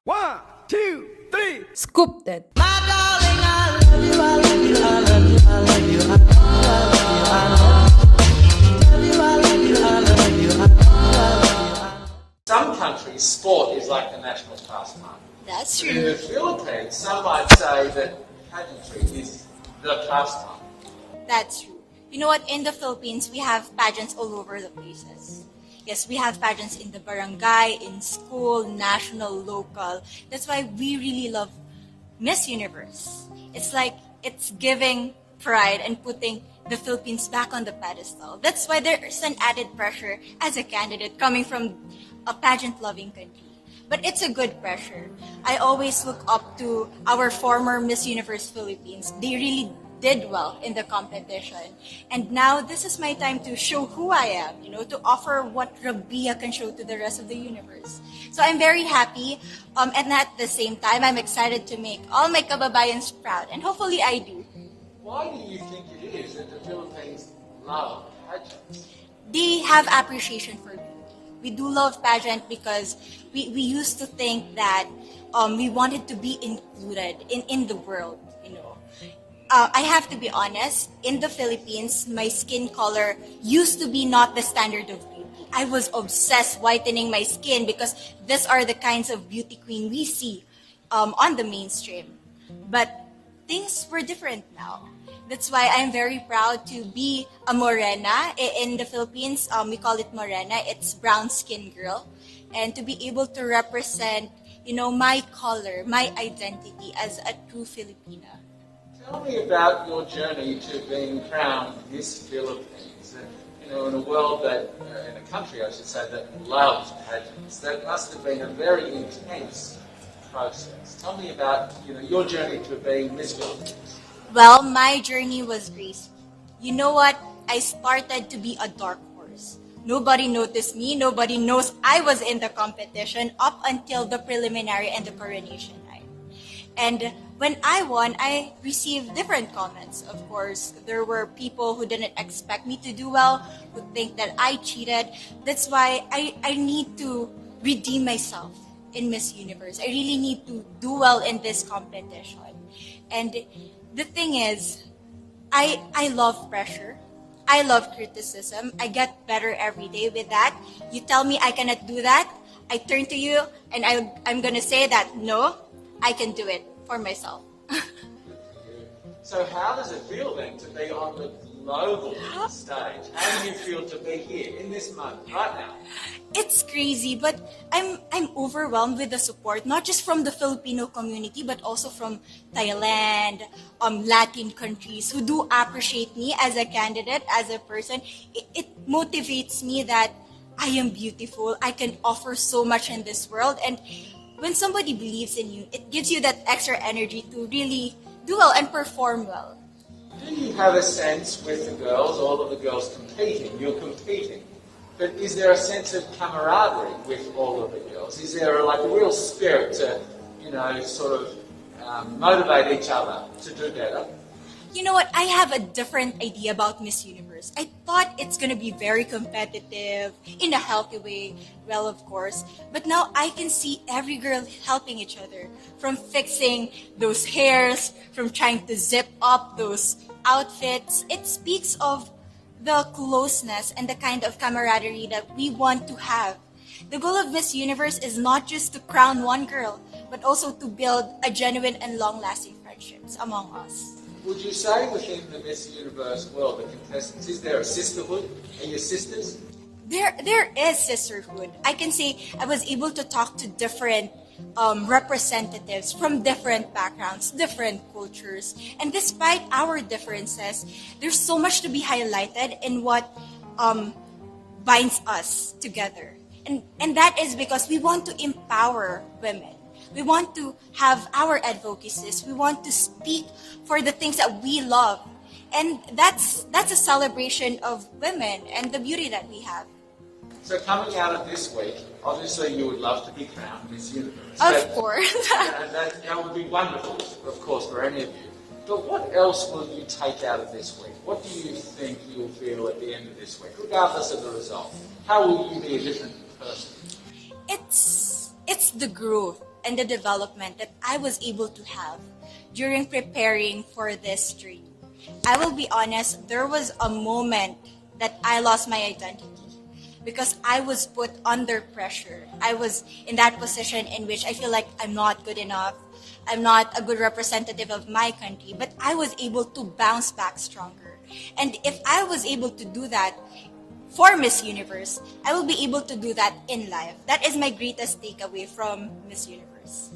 1, 2, 3. Scoop that. Some countries, sport is like the national pastime. That's In true. the Philippines, some might say that pageantry is the pastime. That's true. You know what? In the Philippines, we have pageants all over the places. Yes, we have pageants in the barangay, in school, national, local. That's why we really love Miss Universe. It's like it's giving pride and putting the Philippines back on the pedestal. That's why there's an added pressure as a candidate coming from a pageant-loving country. But it's a good pressure. I always look up to our former Miss Universe Philippines. They really did well in the competition. And now this is my time to show who I am, to offer what Rabiya can show to the rest of the universe. So I'm very happy, and at the same time, I'm excited to make all my kababayans proud, and hopefully I do. Why do you think it is that the Philippines love pageants? They have appreciation for beauty. We do love pageant because we used to think that we wanted to be included in the world, I have to be honest, in the Philippines, my skin color used to be not the standard of beauty. I was obsessed whitening my skin because these are the kinds of beauty queen we see on the mainstream. But things were different now. That's why I'm very proud to be a morena. In the Philippines, we call it morena. It's brown skin girl. And to be able to represent, my color, my identity as a true Filipina. Tell me about your journey to being crowned Miss Philippines. In a world that, in a country I should say, that loves pageants. That must have been a very intense process. Tell me about, your journey to being Miss Philippines. Well, my journey was graceful. You know what? I started to be a dark horse. Nobody noticed me. Nobody knows I was in the competition up until the preliminary and the coronation night. And when I won, I received different comments. Of course, there were people who didn't expect me to do well, who think that I cheated. That's why I need to redeem myself in Miss Universe. I really need to do well in this competition. And the thing is, I love pressure. I love criticism. I get better every day with that. You tell me I cannot do that, I turn to you and I'm going to say that, no, I can do it for myself. So how does it feel then to be on the global stage? How do you feel to be here in this moment, right now? It's crazy, but I'm overwhelmed with the support, not just from the Filipino community, but also from Thailand, Latin countries who do appreciate me as a candidate, as a person. It motivates me that I am beautiful. I can offer so much in this world. And when somebody believes in you, it gives you that extra energy to really do well and perform well. Do you have a sense with the girls, all of the girls competing, you're competing, but is there a sense of camaraderie with all of the girls? Is there a real spirit to, sort of motivate each other to do better? You know what? I have a different idea about Miss Universe. I thought it's going to be very competitive, in a healthy way, well, of course. But now I can see every girl helping each other, from fixing those hairs, from trying to zip up those outfits. It speaks of the closeness and the kind of camaraderie that we want to have. The goal of Miss Universe is not just to crown one girl, but also to build a genuine and long-lasting friendships among us. Would you say within the Miss Universe world, the contestants, is there a sisterhood? Are you sisters? There is sisterhood. I can say I was able to talk to different representatives from different backgrounds, different cultures. And despite our differences, there's so much to be highlighted in what binds us together. And that is because we want to empower women. We want to have our advocacies. We want to speak for the things that we love. And that's a celebration of women and the beauty that we have. So coming out of this week, obviously you would love to be crowned Miss Universe. Of course. that would be wonderful, of course, for any of you. But what else will you take out of this week? What do you think you'll feel at the end of this week, regardless of the result? How will you be a different person? It's the growth. and the development that I was able to have during preparing for this dream. I will be honest, there was a moment that I lost my identity because I was put under pressure. I was in that position in which I feel like I'm not good enough. I'm not a good representative of my country, but I was able to bounce back stronger. And if I was able to do that for Miss Universe, I will be able to do that in life. That is my greatest takeaway from Miss Universe.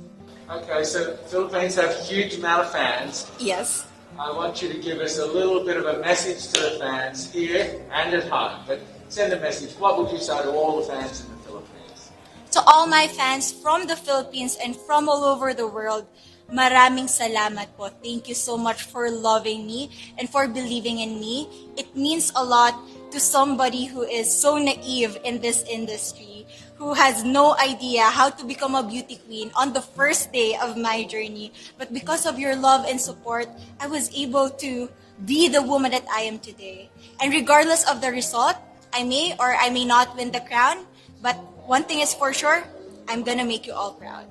Okay, so Philippines have a huge amount of fans. Yes. I want you to give us a little bit of a message to the fans here and at home. But send a message. What would you say to all the fans in the Philippines? To all my fans from the Philippines and from all over the world, maraming salamat po. Thank you so much for loving me and for believing in me. It means a lot to somebody who is so naive in this industry, who has no idea how to become a beauty queen on the first day of my journey. But because of your love and support, I was able to be the woman that I am today. And regardless of the result, I may or I may not win the crown, but one thing is for sure, I'm gonna make you all proud.